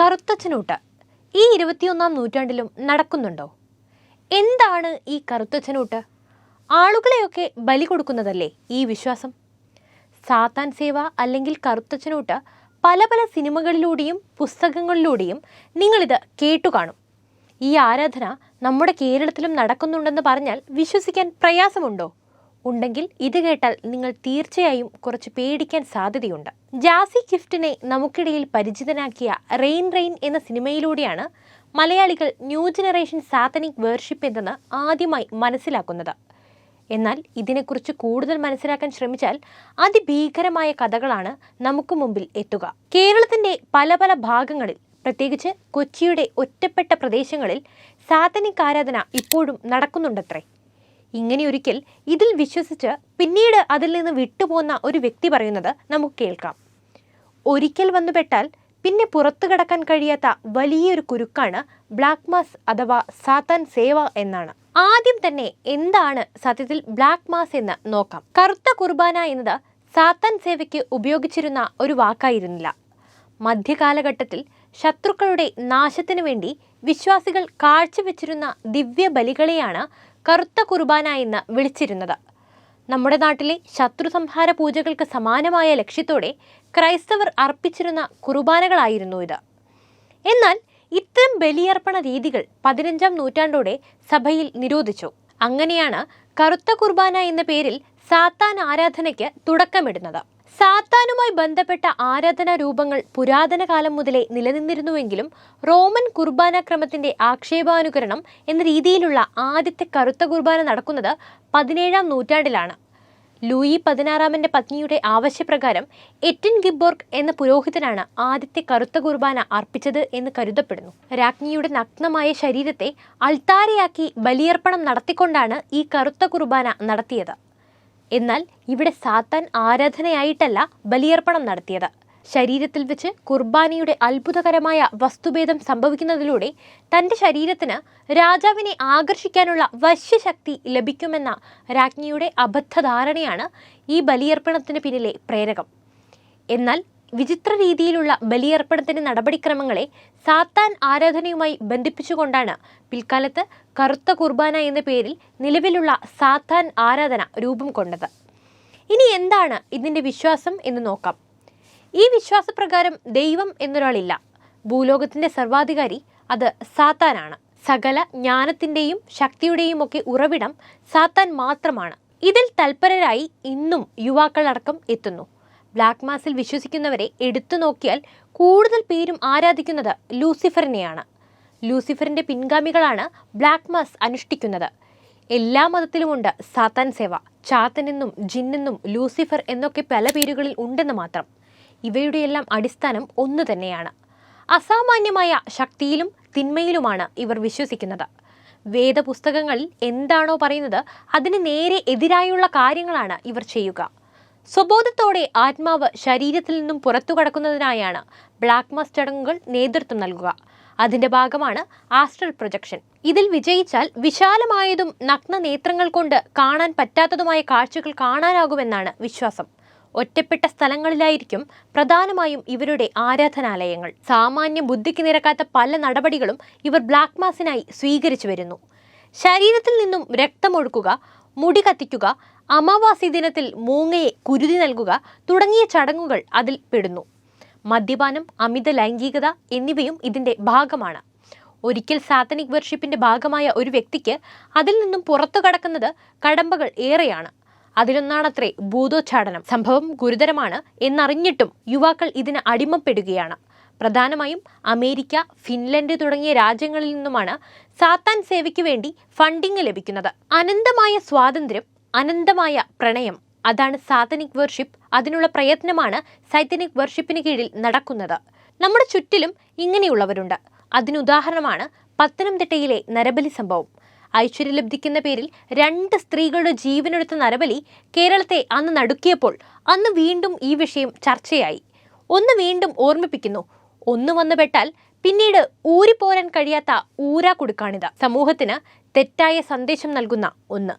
കറുത്തച്ഛനൂട്ട് ഈ 21-ാം നൂറ്റാണ്ടിലും നടക്കുന്നുണ്ടോ? എന്താണ് ഈ കറുത്തച്ഛനൂട്ട്? ആളുകളെയൊക്കെ ബലി കൊടുക്കുന്നതല്ലേ ഈ വിശ്വാസം? സാത്താൻ സേവ അല്ലെങ്കിൽ കറുത്തച്ഛനൂട്ട് പല പല സിനിമകളിലൂടെയും പുസ്തകങ്ങളിലൂടെയും നിങ്ങളിത് കേട്ടുകാണും. ഈ ആരാധന നമ്മുടെ കേരളത്തിലും നടക്കുന്നുണ്ടെന്ന് പറഞ്ഞാൽ വിശ്വസിക്കാൻ പ്രയാസമുണ്ടോ? ഉണ്ടെങ്കിൽ ഇത് കേട്ടാൽ നിങ്ങൾ തീർച്ചയായും കുറച്ച് പേടിക്കാൻ സാധ്യതയുണ്ട്. ജാസി ഗിഫ്റ്റിനെ നമുക്കിടയിൽ പരിചിതനാക്കിയ റെയിൻ റെയിൻ എന്ന സിനിമയിലൂടെയാണ് മലയാളികൾ ന്യൂ ജനറേഷൻ സാത്തനിക് വേർഷിപ്പ് എന്തെന്ന് ആദ്യമായി മനസ്സിലാക്കുന്നത്. എന്നാൽ ഇതിനെക്കുറിച്ച് കൂടുതൽ മനസ്സിലാക്കാൻ ശ്രമിച്ചാൽ അതിഭീകരമായ കഥകളാണ് നമുക്ക് മുമ്പിൽ എത്തുക. കേരളത്തിന്റെ പല പല ഭാഗങ്ങളിൽ, പ്രത്യേകിച്ച് കൊച്ചിയുടെ ഒറ്റപ്പെട്ട പ്രദേശങ്ങളിൽ സാത്തനിക് ആരാധന ഇപ്പോഴും നടക്കുന്നുണ്ടത്രേ. ഇങ്ങനെയൊരിക്കൽ ഇതിൽ വിശ്വസിച്ച് പിന്നീട് അതിൽ നിന്ന് വിട്ടുപോകുന്ന ഒരു വ്യക്തി പറയുന്നത് നമുക്ക് കേൾക്കാം. ഒരിക്കൽ വന്നുപെട്ടാൽ പിന്നെ പുറത്തു കടക്കാൻ കഴിയാത്ത വലിയൊരു കുരുക്കാണ് ബ്ലാക്ക് മാസ് അഥവാ സാത്താൻ സേവ എന്നാണ്. ആദ്യം തന്നെ എന്താണ് സത്യത്തിൽ ബ്ലാക്ക് മാസ് എന്ന് നോക്കാം. കറുത്ത കുർബാന എന്നത് സാത്താൻ സേവയ്ക്ക് ഉപയോഗിച്ചിരുന്ന ഒരു വാക്കായിരുന്നില്ല. മധ്യകാലഘട്ടത്തിൽ ശത്രുക്കളുടെ നാശത്തിനു വേണ്ടി വിശ്വാസികൾ കാഴ്ചവെച്ചിരുന്ന ദിവ്യ ബലികളെയാണ് കറുത്ത കുർബാന എന്ന് വിളിച്ചിരുന്നത്. നമ്മുടെ നാട്ടിലെ ശത്രു സംഹാര പൂജകൾക്ക് സമാനമായ ലക്ഷ്യത്തോടെ ക്രൈസ്തവർ അർപ്പിച്ചിരുന്ന കുർബാനകളായിരുന്നു ഇത്. എന്നാൽ ഇത്തരം ബലിയർപ്പണ രീതികൾ 15-ാം നൂറ്റാണ്ടോടെ സഭയിൽ നിരോധിച്ചു. അങ്ങനെയാണ് കറുത്ത കുർബാന എന്ന പേരിൽ സാത്താൻ ആരാധനയ്ക്ക് തുടക്കമിടുന്നത്. സാത്താനുമായി ബന്ധപ്പെട്ട ആരാധനാ രൂപങ്ങൾ പുരാതന കാലം മുതലേ നിലനിന്നിരുന്നുവെങ്കിലും റോമൻ കുർബാന ക്രമത്തിന്റെ ആക്ഷേപാനുകരണം എന്ന രീതിയിലുള്ള ആദ്യത്തെ കറുത്ത കുർബാന നടക്കുന്നത് 17-ാം നൂറ്റാണ്ടിലാണ്. ലൂയി 16-ാമന്റെ പത്നിയുടെ ആവശ്യപ്രകാരം എറ്റിൻ ഗിബോർഗ് എന്ന പുരോഹിതനാണ് ആദ്യത്തെ കറുത്ത കുർബാന അർപ്പിച്ചത് എന്ന് കരുതപ്പെടുന്നു. രാജ്ഞിയുടെ നഗ്നമായ ശരീരത്തെ അൾത്താരയാക്കി ബലിയർപ്പണം നടത്തിക്കൊണ്ടാണ് ഈ കറുത്ത കുർബാന നടത്തിയത്. എന്നാൽ ഇവിടെ സാത്താൻ ആരാധനയായിട്ടല്ല ബലിയർപ്പണം നടത്തിയത്. ശരീരത്തിൽ വെച്ച് കുർബാനയുടെ അത്ഭുതകരമായ വസ്തുഭേദം സംഭവിക്കുന്നതിലൂടെ തൻ്റെ ശരീരത്തിന് രാജാവിനെ ആകർഷിക്കാനുള്ള വശ്യശക്തി ലഭിക്കുമെന്ന രാജ്ഞിയുടെ അബദ്ധധാരണയാണ് ഈ ബലിയർപ്പണത്തിന് പിന്നിലെ പ്രേരകം. എന്നാൽ വിചിത്ര രീതിയിലുള്ള ബലിയർപ്പണത്തിന്റെ നടപടിക്രമങ്ങളെ സാത്താൻ ആരാധനയുമായി ബന്ധിപ്പിച്ചുകൊണ്ടാണ് പിൽക്കാലത്ത് കറുത്ത കുർബാന എന്ന പേരിൽ നിലവിലുള്ള സാത്താൻ ആരാധന രൂപം കൊണ്ടത്. ഇനി എന്താണ് ഇതിന്റെ വിശ്വാസം എന്ന് നോക്കാം. ഈ വിശ്വാസപ്രകാരം ദൈവം എന്നൊരാളില്ല. ഭൂലോകത്തിന്റെ സർവാധികാരി അത് സാത്താനാണ്. സകല ജ്ഞാനത്തിന്റെയും ശക്തിയുടെയും ഒക്കെ ഉറവിടം സാത്താൻ മാത്രമാണ്. ഇതിൽ തൽപരരായി ഇന്നും യുവാക്കളടക്കം എത്തുന്നു. ബ്ലാക്ക് മാസിൽ വിശ്വസിക്കുന്നവരെ എടുത്തു നോക്കിയാൽ കൂടുതൽ പേരും ആരാധിക്കുന്നത് ലൂസിഫറിനെയാണ്. ലൂസിഫറിന്റെ പിൻഗാമികളാണ് ബ്ലാക്ക് മാസ് അനുഷ്ഠിക്കുന്നത്. എല്ലാ മതത്തിലുമുണ്ട് സാത്താൻ സേവ. ചാത്തനെന്നും ജിന്നെന്നും ലൂസിഫർ എന്നൊക്കെ പല പേരുകളിൽ ഉണ്ടെന്ന് മാത്രം. ഇവയുടെയെല്ലാം അടിസ്ഥാനം ഒന്നു തന്നെയാണ്. അസാമാന്യമായ ശക്തിയിലും തിന്മയിലുമാണ് ഇവർ വിശ്വസിക്കുന്നത്. വേദപുസ്തകങ്ങളിൽ എന്താണോ പറയുന്നത് അതിന് നേരെ എതിരായുള്ള കാര്യങ്ങളാണ് ഇവർ ചെയ്യുക. സ്വബോധത്തോടെ ആത്മാവ് ശരീരത്തിൽ നിന്നും പുറത്തു കടക്കുന്നതിനായാണ് ബ്ലാക്ക് മാസ് ചടങ്ങുകൾ നേതൃത്വം നൽകുക. അതിന്റെ ഭാഗമാണ് ആസ്ട്രൽ പ്രൊജക്ഷൻ. ഇതിൽ വിജയിച്ചാൽ വിശാലമായതും നഗ്ന നേത്രങ്ങൾ കൊണ്ട് കാണാൻ പറ്റാത്തതുമായ കാഴ്ചകൾ കാണാനാകുമെന്നാണ് വിശ്വാസം. ഒറ്റപ്പെട്ട സ്ഥലങ്ങളിലായിരിക്കും പ്രധാനമായും ഇവരുടെ ആരാധനാലയങ്ങൾ. സാമാന്യ ബുദ്ധിക്ക് നിരക്കാത്ത പല നടപടികളും ഇവർ ബ്ലാക്ക് മാസിനായി സ്വീകരിച്ചു വരുന്നു. ശരീരത്തിൽ നിന്നും രക്തമൊഴുക്കുക, മുടി കത്തിക്കുക, അമാവാസി ദിനത്തിൽ മൂങ്ങയെ കുരുതി നൽകുക തുടങ്ങിയ ചടങ്ങുകൾ അതിൽ പെടുന്നു. മദ്യപാനം, അമിത ലൈംഗികത എന്നിവയും ഇതിന്റെ ഭാഗമാണ്. ഒരിക്കൽ സാത്തനിക് വർഷിപ്പിന്റെ ഭാഗമായ ഒരു വ്യക്തിക്ക് അതിൽ നിന്നും പുറത്തു കടക്കുന്നത് കടമ്പകൾ ഏറെയാണ്. അതിലൊന്നാണത്രേ ഭൂതോച്ചാടനം. സംഭവം ഗുരുതരമാണ് എന്നറിഞ്ഞിട്ടും യുവാക്കൾ ഇതിന് അടിമപ്പെടുകയാണ്. പ്രധാനമായും അമേരിക്ക, ഫിൻലൻഡ് തുടങ്ങിയ രാജ്യങ്ങളിൽ നിന്നുമാണ് സാത്താൻ സേവയ്ക്ക് വേണ്ടി ഫണ്ടിങ് ലഭിക്കുന്നത്. അനന്തമായ സ്വാതന്ത്ര്യം, അനന്തമായ പ്രണയം, അതാണ് സാത്തനിക് വർഷിപ്പ്. അതിനുള്ള പ്രയത്നമാണ് സൈത്തനിക് വർഷിപ്പിന് കീഴിൽ നടക്കുന്നത്. നമ്മുടെ ചുറ്റിലും ഇങ്ങനെയുള്ളവരുണ്ട്. അതിനുദാഹരണമാണ് പത്തനംതിട്ടയിലെ നരബലി സംഭവം. ഐശ്വര്യലബ്ധിക്കുന്ന പേരിൽ 2 സ്ത്രീകളുടെ ജീവനെടുത്ത നരബലി കേരളത്തെ അന്ന് നടുക്കിയപ്പോൾ അന്ന് വീണ്ടും ഈ വിഷയം ചർച്ചയായി. ഒന്ന് വീണ്ടും ഓർമ്മിപ്പിക്കുന്നു, ഒന്ന് വന്നുപെട്ടാൽ പിന്നീട് ഊരിപ്പോരാൻ കഴിയാത്ത ഊരാക്കുടുക്കാണിത്. സമൂഹത്തിന് തെറ്റായ സന്ദേശം നൽകുന്ന ഒന്ന്.